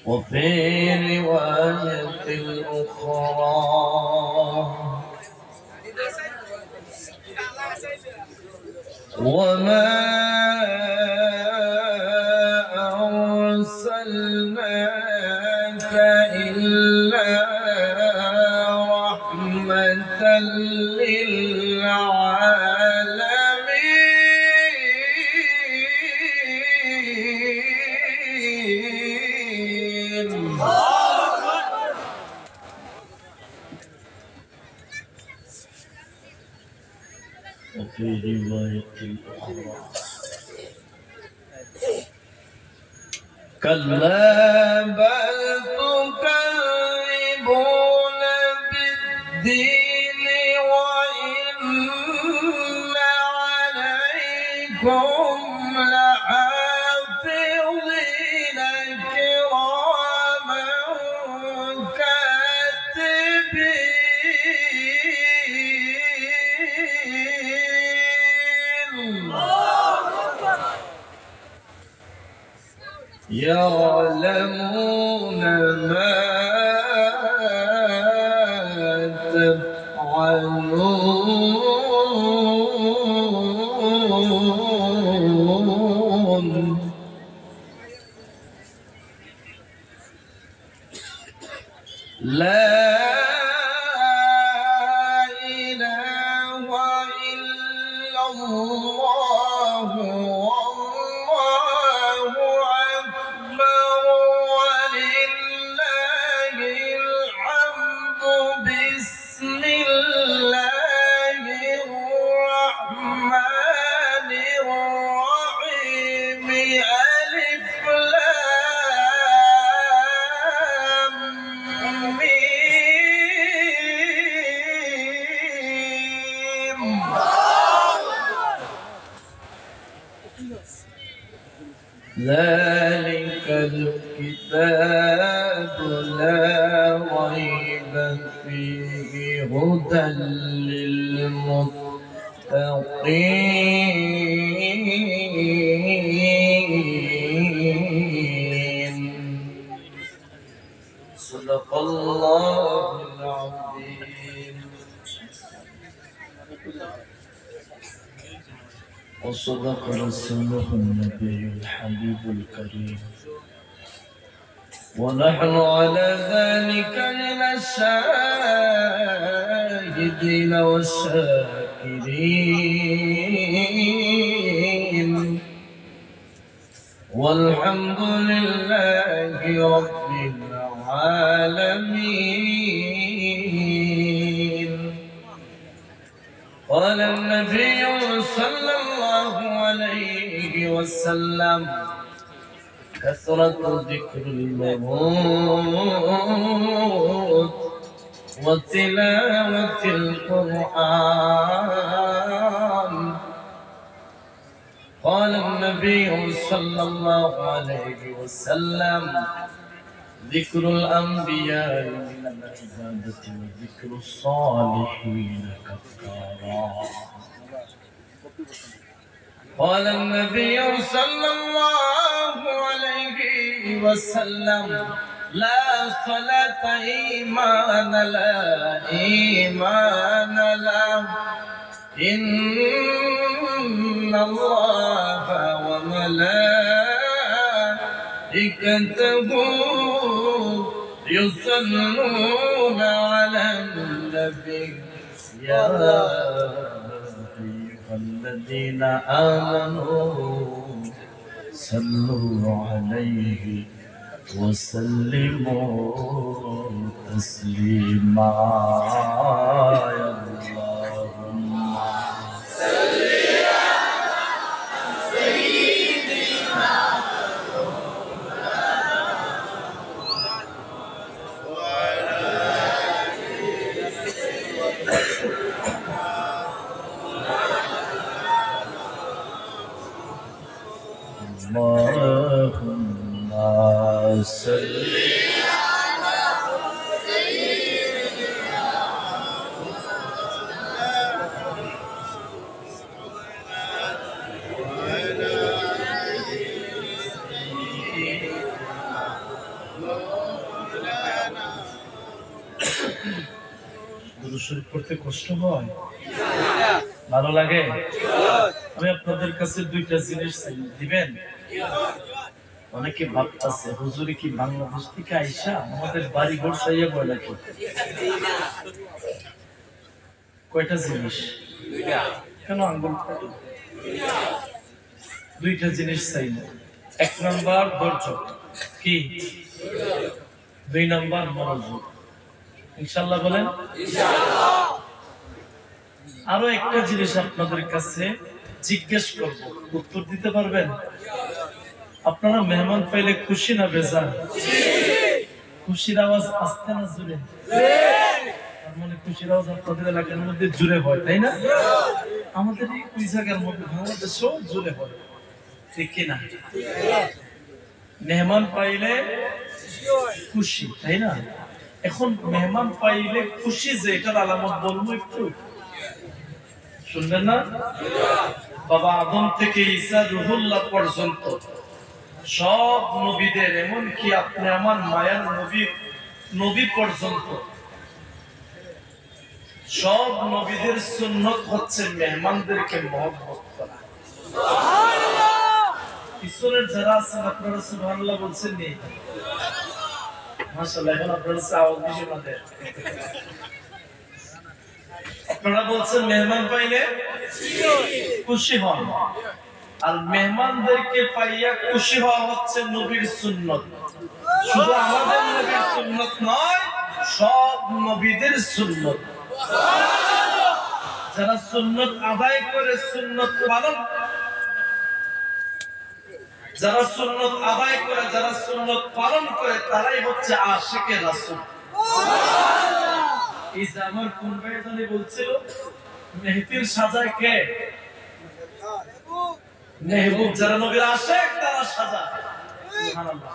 وفي رواية الأخرى وما أرسلناك إلا رحمة للعالمين. وفي رواية الأخرى كلا بل تكذبون بالدين وإن عليكم لحافظين كراما كاتبين يعلمون ما تفعلون. لا إله إلا الله والله أكبر ولله الحمد. بسم الله الرحمن الرحيم. ألف لام ميم. ذلك الكتاب لا ريب فيه هدى للمتقين. صدق الله العظيم. وصدق رسوله النبي الحبيب الكريم. ونحن على ذلك من الشاهدين والشاكرين. والحمد لله رب العالمين. قال النبي صلى الله عليه وسلم كثرة ذكر الموت وتلاوة القرآن. قال النبي صلى الله عليه وسلم ذكر الأنبياء من العبادة وذكر الصالحين كفارا. قال النبي صلى الله عليه وسلم لا صلاة إيمان لا إن الله وملائكته يصلون على النبي يا أيها الذين آمنوا صلوا عليه وسلموا تسليما. اللهم صل على سيدنا اللهم صل على سيدنا দুরূদ শরীফ পড়তে কষ্ট হয়? ভালো লাগে? আমি আপনাদের কাছে দুইটা জিনিস দিবেন। অনেকে ভাবতেছে হুজুরি কি বাংলাদেশ থেকে আইসা আমাদের বাড়ি ঘর চাইয়া বয় নাকি? কয়টা জিনিস? কেন আঙ্গুল দুইটা জিনিস চাই না। 1 নাম্বার ধৈর্য, কি 2 নাম্বার মনোযোগ। ইনশাআল্লাহ বলেন ইনশাআল্লাহ। আরো একটা জিনিস আপনাদের কাছে জিজ্ঞেস করব, উত্তর দিতে পারবেন? আপনারা মেহমান পাইলে খুশি না বেজার? খুশির আওয়াজ আসতে না জোরে? তার মানে খুশির আওয়াজ আপনাদের এলাকার মধ্যে জোরে হয়, তাই না? আমাদের এই জায়গার মধ্যে বাংলাদেশেও জোরে হয়, ঠিক কিনা? মেহমান পাইলে খুশি, তাই না? এখন মেহমান পাইলে খুশি যে এটার আলামত বলবো একটু, শুনবেন না? বাবা আদম থেকে ঈসা রুহুল্লাহ পর্যন্ত সব নবীদের, এমনকি আপনি আমার মায়ার নবী পর্যন্ত সব নবীদের সুন্নত হচ্ছে মেহমানদেরকে মহব্বত করা। ঈশ্বরের যারা আছেন আপনারা সুবহানাল্লাহ বলছেন নি? মাশাআল্লাহ, এখন আপনারা আওয়াজ বেশি মাদের। আপনারা বলছেন মেহমান পাইলে খুশি হন, আর মেহমানদেরকে পাইয়া খুশি হওয়া হচ্ছে নবীর সুন্নত। শুধু আমাদের নবীর সুন্নত নয়, সব নবীদের সুন্নত। যারা সুন্নত আদায় করে, সুন্নত পালন, যারা সুন্নত আদায় করে, যারা সুন্নত পালন করে, তারাই হচ্ছে আশিকে রাসূল। এই যে আমার কোন ভাই জানি বলছিল মেহদির সাজায় কে? মেহবুব। যারা নবীর আশিক তারা সাজায়, সুবহানাল্লাহ।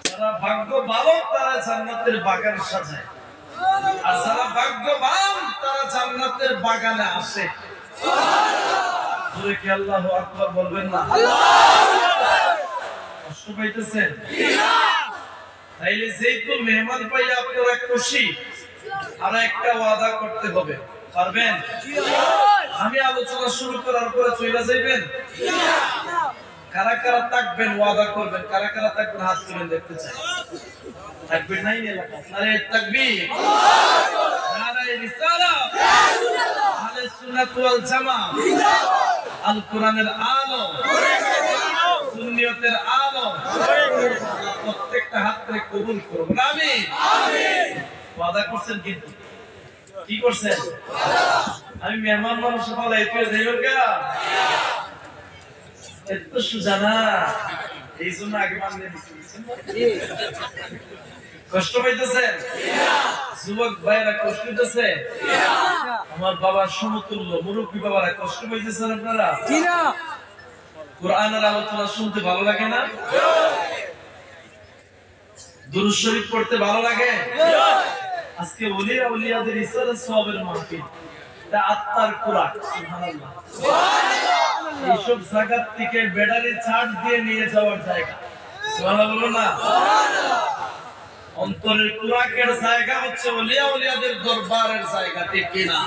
যারা ভাগ্যবান তারা জান্নাতের বাগান সাজায়, আর যারা ভাগ্যবান তারা জান্নাতের বাগানে আসে। সুবহানাল্লাহ। কি আল্লাহু আকবার বলবেন না? কষ্ট পাইতেছেন? তাইলে যেহেতু মেহমান পাইয়া আপনারা খুশি, আর একটা ওয়াদা করতে হবে, পারবেন? আমি আলোচনা শুরু করার পরে চলে যাইবেন? কারা কারা থাকবেন ওয়াদা করবেন? কারা কারা থাকবেন হাত তুলে দেখতে চাই। থাকবেন নাই এলাকা? আরে তাকবীর, নারায়ে রিসালাত, আহলে সুন্নাত ওয়াল জামাত, আল কোরআনের আলো, সুন্নিয়তের আলো, প্রত্যেকটা হাত থেকে কবুল করুন, আমিন আমিন। ওয়াদা করছেন কিন্তু? কি করছেন? আমি মেহমান মানুষ বলে এত যাইও গা, এত সোজা না, এই জন্য আগে মানলে দিচ্ছেন। কষ্ট পাইতেছেন? যুবক ভাইরা কষ্ট পাইতেছে? আমার বাবার সমতুল্য মুরব্বী বাবারা কষ্ট পাইতেছেন আপনারা? কোরআনের আলোচনা শুনতে ভালো লাগে না? দুরূদ শরীফ পড়তে ভালো লাগে? আজকে ওলিয়া ওলিয়াদের ইসলামের সওয়াবের মাহফিল, তা আত্মার কুরআন, সুবহানাল্লাহ। এইসব জায়গা থেকে ব্যাটারি চার্জ দিয়ে নিয়ে যাওয়ার জায়গা, সুবহানাল্লাহ বলো না? অন্তরের কুরআনের জায়গা হচ্ছে ওলিয়া ওলিয়াদের দরবারের জায়গা, ঠিক কিনা?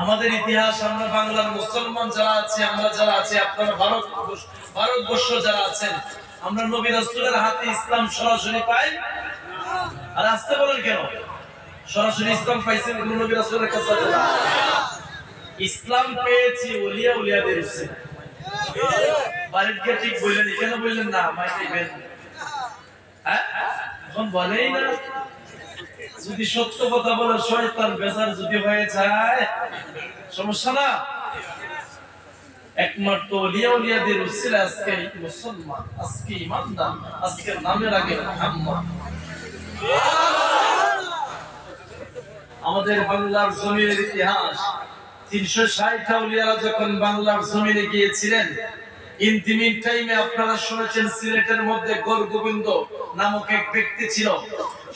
আমাদের ইতিহাস, আমরা বাংলার মুসলমান যারা আছে, আমরা যারা আছি, আপনারা ভারতবর্ষ যারা আছেন, আমরা নবী রাসূলের হাতে ইসলাম সরাসরি পাই। আর আসতে বলেন কেন? সরাসরি ইসলাম পাইছেন কোন নবী রাসূলের কাছে? ইসলাম পেয়েছি ওলিয়া ওলিয়াদের কাছে। বাড়িতে ঠিক বললেন, কেন বললেন না? মাইকেন হ্যাঁ, এখন বলেই না। যদি সত্য কথা বলে শয়তান বেজার যদি হয়ে যায় সমস্যা না। একমাত্র ওলিয়া ওলিয়াদের উসিলা আজকে মুসলমান, আজকে ইমানদার, আজকে নামের আগে মুহাম্মদ। আমাদের বাংলার জমিনের ইতিহাস, 360 আউলিয়ারা যখন বাংলার জমিনে গিয়েছিলেন, ইন্তিমিন টাইমে আপনারা শুনেছেন সিলেটের মধ্যে গোরগোবিন্দ নামক এক ব্যক্তি ছিল।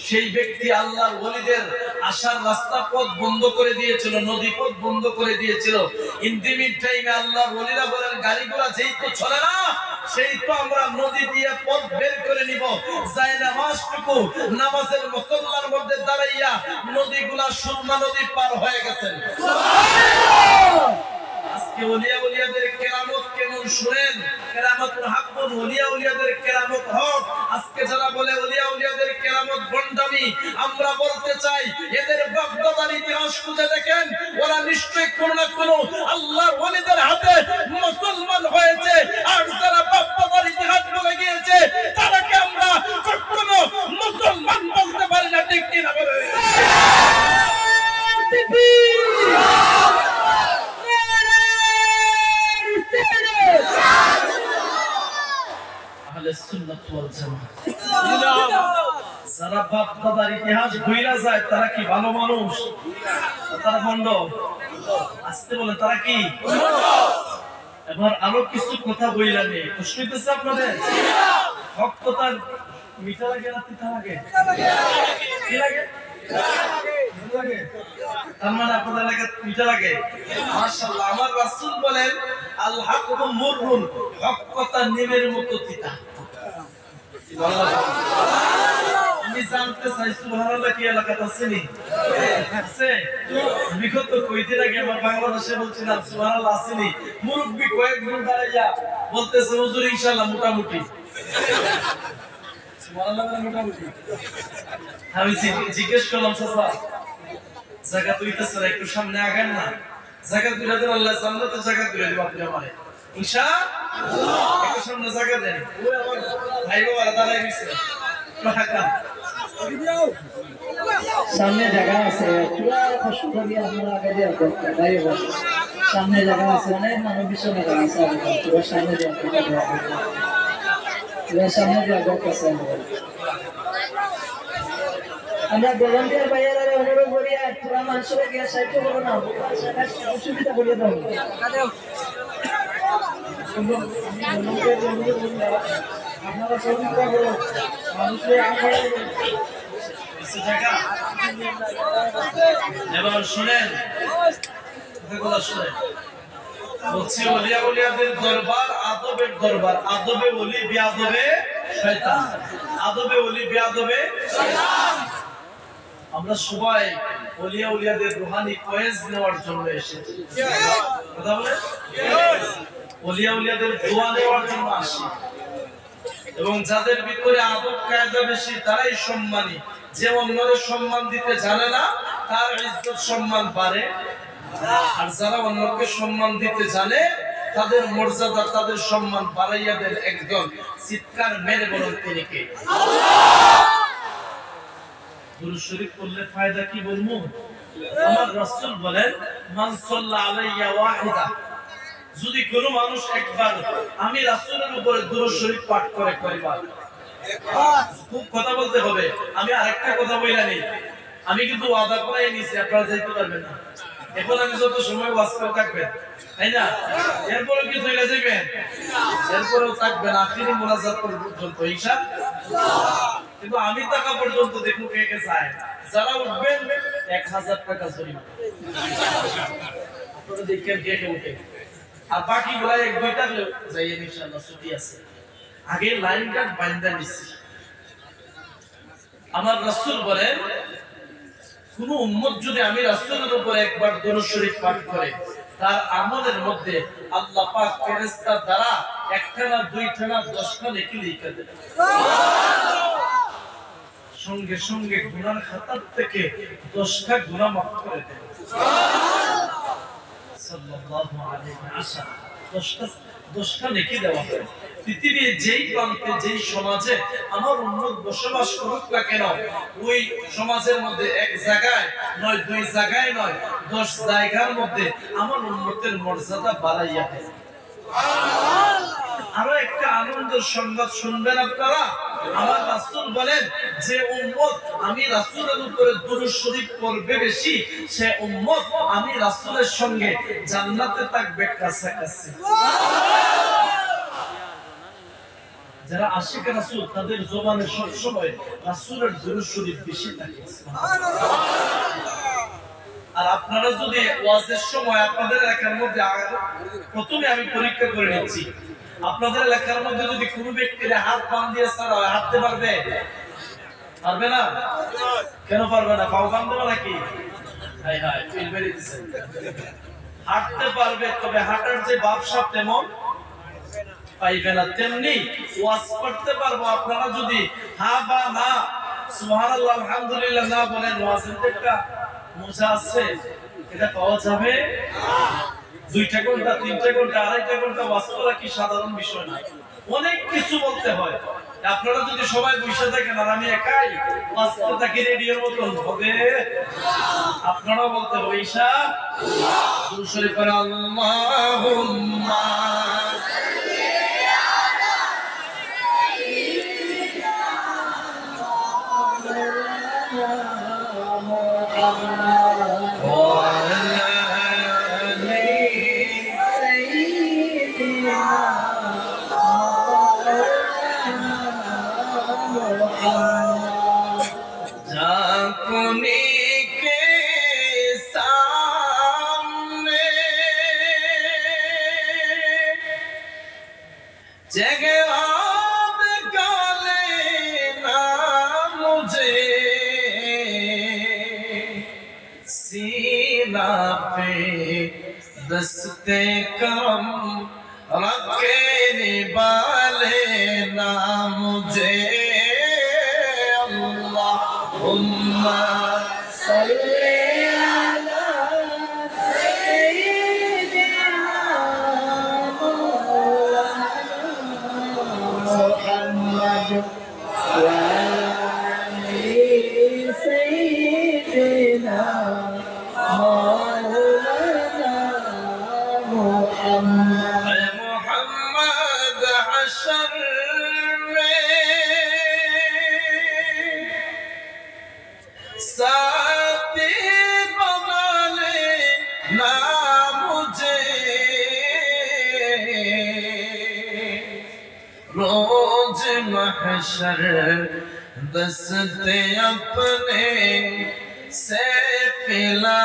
সেই ব্যক্তি আল্লাহর ওলিদের আসার রাস্তা পথ বন্ধ করে দিয়েছিল, নদী পথ বন্ধ করে দিয়েছিল। ইন্তিমিন টাইমে আল্লাহর ওলিরা বলেন গাড়ি ঘোড়া যেই তো চলে না, সেই তো আমরা নদী দিয়ে পথ বের করে নিব। যায় নামাজটুকু নামাজের মুসল্লার মধ্যে দাঁড়াইয়া নদীগুলা সুরমা নদী পার হয়ে গেছেন। আজকে ওলিয়া ওলিয়াদের কেরামত কেমন শুনেন, কেরামতুল হাক্কুন ওলিয়া ওলিয়াদের কেরামত হক। আজকে যারা বলে ওলিয়া ওলিয়াদের কেরামত বন্ডামি, আমরা বলতে চাই এদের বাপ-দাদার ইতিহাস খুঁজে দেখেন, ওরা নিশ্চয়ই কোনো না কোনো আল্লাহর ওলিদের হাতে মুসলমান হয়েছে। আর যারা বাপ-দাদার ইতিহাস বলে গিয়েছে তারাকে আমরা কখনো মুসলমান বলতে পারি না, ঠিক কি না বলেন? যারা বাপ দাদার ইতিহাস ভুইলা যায় তারা কি ভালো মানুষ? তারা ভণ্ড। আসতে বলে তারা কি? এবার আরো কিছু কথা বইলা নেই, কষ্ট হইতেছে আপনাদের? হক কথার মিঠা লাগে না তিতা লাগে? কি লাগে? তার মানে আপনাদের লাগে মিঠা লাগে? মাশাআল্লাহ। আমার রাসূল বলেন আল হাক্কু মুররুন, হক কথা নিমের মতো তিতা। আমি জানতে চাই সুবহানাল্লাহ কি এলাকাতে আছে নি? আছে? বিগত কয়েকদিন আগে আমার বাংলাদেশে বলছিলাম সুবহানাল্লাহ আছে নি? মুরব্বি কয়েকজন দাঁড়াইয়া বলতেছে হুজুর ইনশাআল্লাহ মোটামুটি। সুবহানাল্লাহ মোটামুটি। আমি জিজ্ঞেস করলাম চাচা জায়গা তুইতেছে একটু সামনে আগান না, জায়গা তুলে দেন, আল্লাহ জান্নাতে জায়গা তুলে দেব আপনি আমারে ইনশাআল্লাহ। একটু সামনে জায়গা দেন। ওই আমার ভাই বাবারা দাঁড়াই গেছে, সামনে জায়গা আছে, পুরা কষ্ট করি আমরা আগে দিয়ে ভাই বাবা সামনে জায়গা আছে, অনেক মানুষ পিছনে জায়গা আছে, পুরো সামনে সামনে জায়গা আছে। আমরা ভলান্টিয়ার ভাইয়ারা অনুরোধ করি আর পুরা মানুষের গিয়ে সাহায্য করবো না, সুবিধা করিয়ে দাও। আপনারা সহযোগিতা করুন মানুষের। এবার শুনেন বলছি ওলিয়া ওলিয়াদের দরবার আদবের দরবার, আদবে ওলি বিয়াদবে শয়তান, আদবে ওলি বিয়াদবে শয়তান। আমরা সবাই ওলিয়া ওলিয়াদের রূহানি ফয়েজ নেওয়ার জন্য এসেছি। কথা বলে ওলিয়া ওলিয়াদের দোয়া নেওয়ার জন্য আসি, এবং যাদের ভিতরে আদব কায়দা বেশি তারাই সম্মানী। যে অন্যদের সম্মান দিতে জানে না তার ইজ্জত সম্মান বাড়ে, আর যারা অন্যকে সম্মান দিতে জানে তাদের মর্যাদা তাদের সম্মান বাড়াইয়া দেন একজন। চিৎকার মেরে বলেন তিনি কে? দুরূদ শরীফ পড়লে ফায়দা কি বলবো? আমার রাসূল বলেন মান সাল্লা আলাইয়া ওয়াহিদা, যদি কোন মানুষ একবার আমি রাসূলের উপরে দুরূদ শরীফ পাঠ করে কয়বার, খুব কথা বলতে হবে। আমি আরেকটা কথা বইলা নেই, আমি কিন্তু ওয়াদা করাই নিছি আপনারা যাইতে পারবেন না। এখন আমি যত সময় ওয়াজ করে থাকবেন তাই না, এরপরে কি চলে যাবেন? এরপরেও থাকবেন আখিরি মুনাজাত পর্যন্ত ইনশাআল্লাহ। কিন্তু আমি টাকা পর্যন্ত দেখো কে কে চায়। যারা উঠবেন 1000 টাকা জরিমানা, আপনারা দেখেন কে কে উঠে। আর বাকি গুলা এক দুইটা যাই ইনশাআল্লাহ ছুটি আছে। আগে লাইন কাট বান্দা নিছি। আমার রাসূল বলেন কোন উম্মত যদি আমি রাসূলের উপর একবার দুরূদ শরীফ পাঠ করে তার আমলের মধ্যে আল্লাহ পাক ফেরেশতা দ্বারা একটা না দুইটা না 10টা নেকি লিখে দেন। সুবহানাল্লাহ। সঙ্গে সঙ্গে গুনার খাতা থেকে 10টা গুনাহ মাফ করে দেন। সুবহানাল্লাহ। সাল্লাল্লাহু আলাইহি ওয়াসাল্লাম 10টা নেকি দেওয়া হয়। পৃথিবীর যেই প্রান্তে যেই সমাজে আমার উম্মত বসবাস করুক না কেন, ওই সমাজের মধ্যে এক জায়গায় নয়, দুই জায়গায় নয়, 10 জায়গার মধ্যে আমার উম্মতের মর্যাদা বাড়াইয়া দেয়। আরো একটা আনন্দের সংবাদ শুনবেন আপনারা। আমার রাসূল বলেন যে উম্মত আমি রাসূলের উপরে দুরূদ শরীফ পড়বে বেশি, সে উম্মত আমি রাসূলের সঙ্গে জান্নাতে থাকবে কাছাকাছি। যারা আশিক রাসূল তাদের জবানে সব সময় রাসূলের দুরূদ শরীফ বেশি থাকে। আর আপনারা যদি ওয়াজের সময় আপনাদের এলাকার মধ্যে প্রথমে আমি পরীক্ষা করে নিচ্ছি, আপনাদের এলাকার মধ্যে যদি কোনো ব্যক্তির হাত বান দিয়ে ছাড়া হয় হাঁটতে পারবে? পারবে না? কেন পারবে না? পাও বান দেবে নাকি? হাই হাই ফিল বেরিয়ে দিচ্ছে। হাঁটতে পারবে, তবে হাঁটার যে ব্যবসা তেমন পাইবে না। তেমনি ওয়াজ করতে পারবো, আপনারা যদি হা বা না সুবহানাল্লাহ আলহামদুলিল্লাহ না বলেন, ওয়াজের একটা মজা আছে, এটা পাওয়া যাবে? 2টা ঘন্টা 3টা ঘন্টা 2.5 ঘন্টা ওয়াজ করা কি সাধারণ বিষয় না, অনেক কিছু বলতে হয়। আপনারা যদি সবাই বসে থাকেন আর আমি একাই ওয়াজ করতে থাকি রেডিওর মতন হবে? আপনারাও বলতে হবে ঈশা দুরূদ শরীফ পড়ে আল্লাহুম্মা दस्ते करम रखे वाले ना मुझे अल्लाहुम्मा सल्ली अला सय्यिदिना मुहम्मद व आलि सय्यिदिना मोहम्मद हशर में साथी बना लेना मुझे, रोज महशर दस्ते अपने से पिला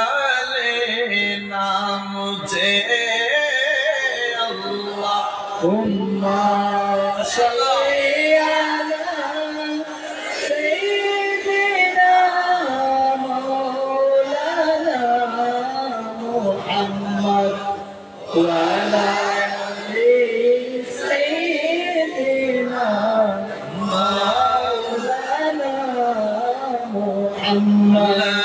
लेना मुझे अल्लाहुम्मा सल्ली अला सय्यिदिना मौलाना मुहम्मद व अला आलि सय्यिदिना मौलाना मुहम्मद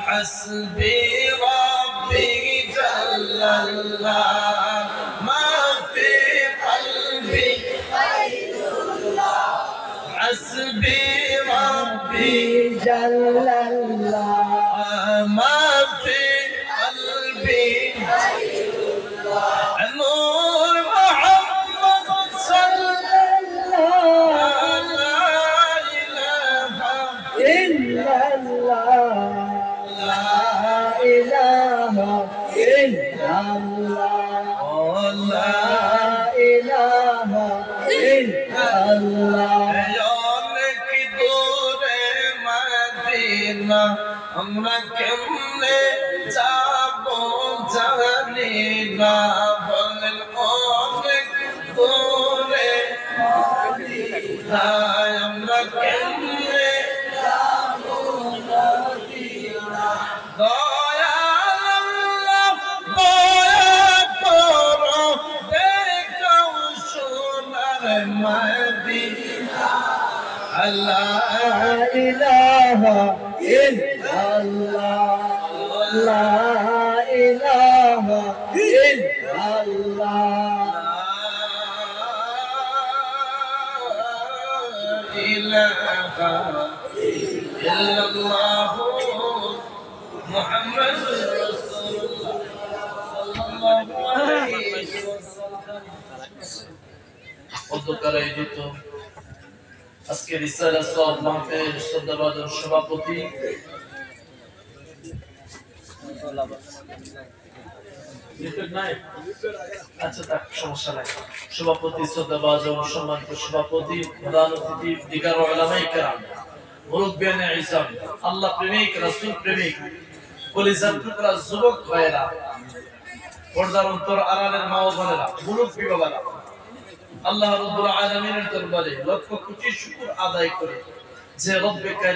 حسبي ربي جل الله ما في قلبي غير الله، حسبي ربي جل الله ما في قلبي غير الله، نور محمد صلى الله لا إله إلا الله لا إله إلا الله لا إله إلا الله يومك دور مدينة আমরা কেমনে যাবো জানি না, বলেন অনেক দূরে মদিনা আমরা কেমনে যাবো মদিনা, দয়াল আল্লাহ দয়া করো দেখাও সোনার মদিনা, লা ইলাহা ইল্লাল্লাহ লা ইলাহা ইল্লাল্লাহ লা ইলাহা ইল্লাল্লাহ মুহাম্মাদুর রাসূলুল্লাহ সাল্লাল্লাহু আলাইহি ওয়াসাল্লাম। অন্ধকারে দিত আজকে রিসালা সব মাহফিল শ্রদ্ধাভাজন সভাপতি আচ্ছা তাক সমস্যা নাই। সভাপতি শ্রদ্ধাভাজন সম্মানিত সভাপতি প্রধান অতিথি দিগার উলামায়ে কেরাম মুরব্বিয়ানে ইসলাম আল্লাহ প্রেমিক রাসূল প্রেমিক কলিজার টুকরা যুবক ভাইয়েরা পর্দার অন্তর আড়ালের মা ও বোনেরা মুরব্বি বাবারা আল্লাহ রাব্বুল আলামিনের দরবারে লক্ষ কোটি শুকর আদায় করে যে রব্বে কারীম